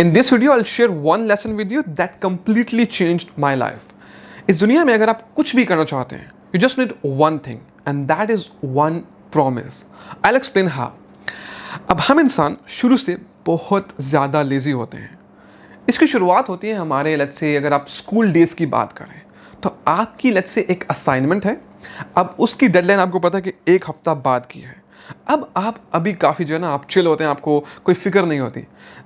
In this video, I'll share one lesson with you that completely changed my life. इस दुनिया में अगर आप कुछ भी करना चाहते हैं, you just need one thing, and that is one promise. I'll explain how. अब हम इंसान शुरू से बहुत ज़्यादा लेज़ी होते हैं. इसकी शुरुआत होती है हमारे लेट्स से अगर आप स्कूल डेज़ की बात करें तो आपकी लेट्स से एक असाइनमेंट है. अब उसकी डेडलाइन आपको पता है कि एक हफ्ता बाद की है. अब आप अभी काफ़ी जो है ना आप चिल होते हैं, आपको कोई फिक्र नहीं होती.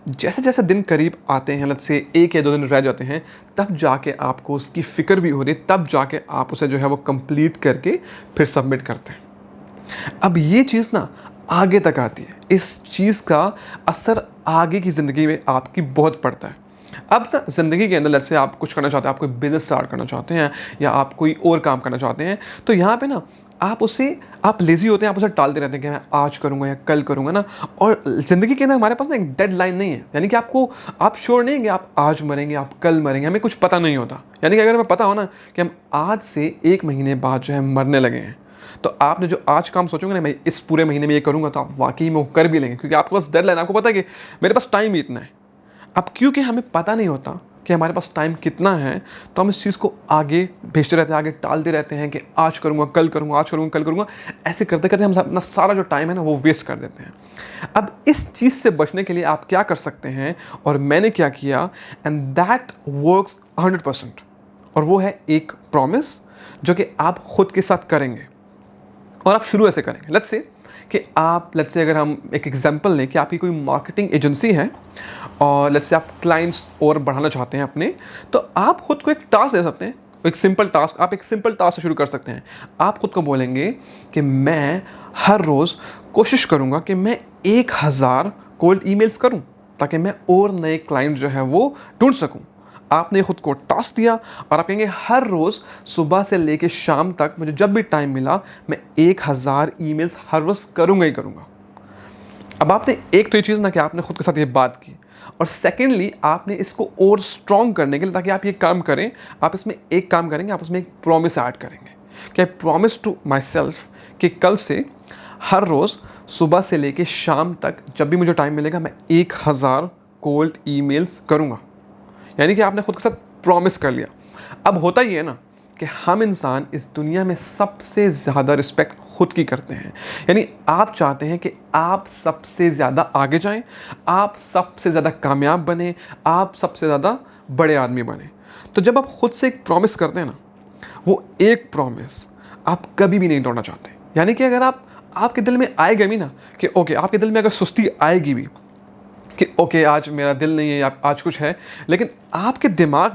जैसे जैसे दिन करीब आते हैं लेट्स से 1 या 2 दिन रह जाते हैं, तब जाके आपको उसकी फ़िक्र भी हो रही है, तब जाके आप उसे जो है वो कंप्लीट करके फिर सबमिट करते हैं. अब ये चीज़ ना आगे तक आती है. इस चीज़ का असर आगे की ज़िंदगी में आपकी बहुत पड़ता है. अब ना ज़िंदगी के अंदर लेट्स से आप कुछ करना चाहते हैं, आप कोई बिज़नेस स्टार्ट करना चाहते हैं या आप कोई और काम करना चाहते हैं, तो यहाँ पे ना आप लेज़ी होते हैं, आप उसे टालते रहते हैं कि मैं आज करूँगा या कल करूँगा ना. और ज़िंदगी के अंदर हमारे पास ना एक डेडलाइन नहीं है, यानी कि आप श्योर नहीं है कि आप आज मरेंगे, आप कल मरेंगे, हमें कुछ पता नहीं होता. यानी कि अगर हमें पता हो ना कि हम आज से 1 महीने बाद जो है मरने लगे हैं, तो आपने जो आज काम सोचोगे ना मैं इस पूरे महीने में ये करूँगा, तो आप वाकई में वो कर भी लेंगे, क्योंकि आपके पास डेडलाइन, आपको पता है कि मेरे पास टाइम ही इतना है. अब क्योंकि हमें पता नहीं होता कि हमारे पास टाइम कितना है, तो हम इस चीज़ को आगे भेजते रहते हैं, आगे टालते रहते हैं कि आज करूँगा, कल करूँगा, आज करूँगा, कल करूँगा. ऐसे करते करते हम अपना सारा जो टाइम है ना वो वेस्ट कर देते हैं. अब इस चीज़ से बचने के लिए आप क्या कर सकते हैं, और मैंने क्या किया, एंड दैट वर्क्स 100%. और वो है एक प्रॉमिस जो कि आप खुद के साथ करेंगे. और आप शुरू ऐसे करेंगे लेट्स से अगर हम एक एग्जांपल लें कि आपकी कोई मार्केटिंग एजेंसी है और लेट्स से आप क्लाइंट्स और बढ़ाना चाहते हैं अपने, तो आप खुद को एक टास्क दे सकते हैं. एक सिंपल टास्क से शुरू कर सकते हैं. आप खुद को बोलेंगे कि मैं हर रोज़ कोशिश करूंगा कि मैं 1000 कोल्ड ईमेल्स करूं ताकि मैं और नए क्लाइंट जो है वो ढूंढ सकूं. आपने खुद को टास्क दिया और आप कहेंगे हर रोज़ सुबह से लेकर शाम तक मुझे जब भी टाइम मिला मैं 1000 ईमेल्स हर रोज़ करूँगा ही करूँगा. अब आपने एक तो ये चीज़ ना कि आपने खुद के साथ ये बात की, और सेकेंडली आपने इसको और स्ट्रॉन्ग करने के लिए ताकि आप ये काम करें, आप इसमें एक काम करेंगे, आप उसमें एक प्रॉमिस ऐड करेंगे कि I promise to myself कि कल से हर रोज़ सुबह से लेकर शाम तक जब भी मुझे टाइम मिलेगा मैं 1000 कोल्ड ईमेल्स करूँगा. यानी कि आपने खुद के साथ प्रॉमिस कर लिया. अब होता ही है ना कि हम इंसान इस दुनिया में सबसे ज़्यादा रिस्पेक्ट खुद की करते हैं. यानी आप चाहते हैं कि आप सबसे ज़्यादा आगे जाएं, आप सबसे ज़्यादा कामयाब बने, आप सबसे ज़्यादा बड़े आदमी बने. तो जब आप खुद से एक प्रॉमिस करते हैं ना, वो एक प्रॉमिस आप कभी भी नहीं तोड़ना चाहते. यानी कि अगर आपके दिल में आएगा भी ना कि ओके, आपके दिल में अगर सुस्ती आएगी भी कि ओके आज मेरा दिल नहीं है या आज कुछ है, लेकिन आपके दिमाग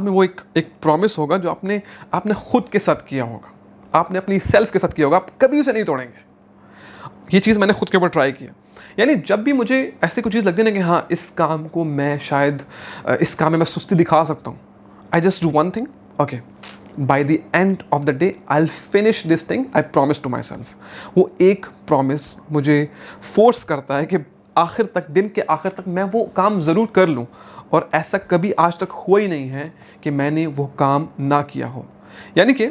में वो एक प्रॉमिस होगा जो आपने खुद के साथ किया होगा, आपने अपनी सेल्फ के साथ किया होगा, आप कभी उसे नहीं तोड़ेंगे. ये चीज़ मैंने खुद के ऊपर ट्राई किया. यानी जब भी मुझे ऐसी कुछ चीज़ लगती है ना कि हाँ इस काम को मैं शायद इस काम में मैं सुस्ती दिखा सकता हूँ, I just do one thing, okay by the end of the day I will finish this thing, I promise to myself. वो एक प्रॉमिस मुझे फोर्स करता है कि दिन के आखिर तक मैं वो काम ज़रूर कर लूँ. और ऐसा कभी आज तक हुआ ही नहीं है कि मैंने वो काम ना किया हो. यानी कि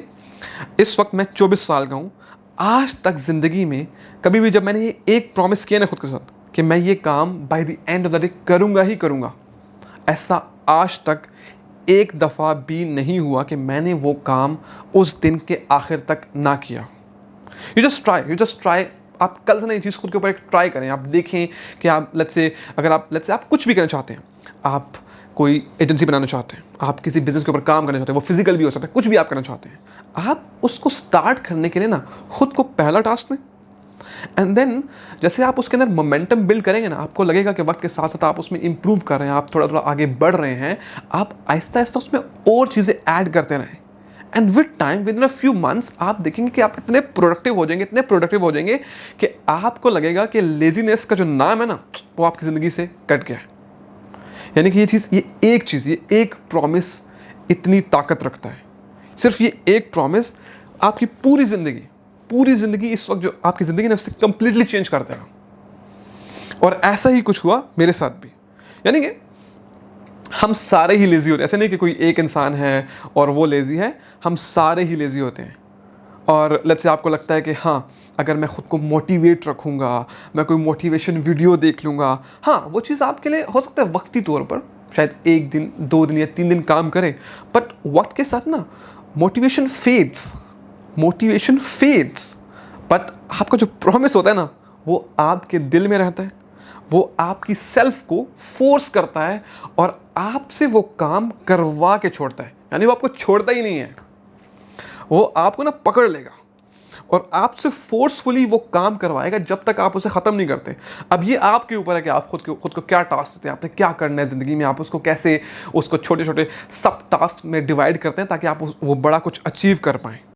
इस वक्त मैं 24 साल का हूँ. आज तक ज़िंदगी में कभी भी जब मैंने ये एक प्रॉमिस किया ना खुद के साथ कि मैं ये काम bye the end of the day करूँगा ही करूँगा, ऐसा आज तक एक दफ़ा भी नहीं हुआ कि मैंने वो काम उस दिन के आखिर तक ना किया. You just try. आप कल से ना ये चीज़ खुद के ऊपर एक ट्राई करें. आप देखें कि आप लेट्स से आप कुछ भी करना चाहते हैं, आप कोई एजेंसी बनाना चाहते हैं, आप किसी बिज़नेस के ऊपर काम करना चाहते हैं, वो फिजिकल भी हो सकता है, कुछ भी आप करना चाहते हैं, आप उसको स्टार्ट करने के लिए ना खुद को पहला टास्क दें. एंड देन जैसे आप उसके अंदर मोमेंटम बिल्ड करेंगे ना, आपको लगेगा कि वक्त के साथ साथ आप उसमें इंप्रूव कर रहे हैं, आप थोड़ा थोड़ा आगे बढ़ रहे हैं, आप आहिस्ता आहिस्ता उसमें और चीज़ें ऐड करते रहें. And with time, with in a few months, आप देखेंगे कि आप इतने प्रोडक्टिव हो जाएंगे कि आपको लगेगा कि लेजीनेस का जो नाम है ना वो आपकी ज़िंदगी से कट गया है. यानी कि ये एक प्रॉमिस इतनी ताकत रखता है. सिर्फ ये एक प्रॉमिस आपकी पूरी ज़िंदगी इस वक्त जो आपकी ज़िंदगी ने उससे कंप्लीटली चेंज कर देगा. और ऐसा ही कुछ हुआ मेरे साथ भी. यानी कि हम सारे ही लेज़ी होते हैं. ऐसे नहीं कि कोई एक इंसान है और वो लेज़ी है, हम सारे ही लेज़ी होते हैं. और लेट्स से आपको लगता है कि हाँ, अगर मैं खुद को मोटिवेट रखूँगा, मैं कोई मोटिवेशन वीडियो देख लूँगा, हाँ वो चीज़ आपके लिए हो सकता है वक्ती तौर पर शायद 1 दिन 2 दिन या 3 दिन काम करे, बट वक्त के साथ ना motivation fades, motivation fades. But आपका जो प्रॉमिस होता है ना, वो आपके दिल में रहता है, वो आपकी सेल्फ को फोर्स करता है और आपसे वो काम करवा के छोड़ता है। यानी वो आपको छोड़ता ही नहीं है, वो आपको ना पकड़ लेगा और आपसे फोर्सफुली वो काम करवाएगा जब तक आप उसे ख़त्म नहीं करते। अब ये आपके ऊपर है कि आप खुद को क्या टास्क देते हैं, आपने क्या करना है ज़िंदगी में, आप उसको कैसे उसको छोटे छोटे सब टास्क में डिवाइड करते हैं ताकि आप वो बड़ा कुछ अचीव कर पाएँ।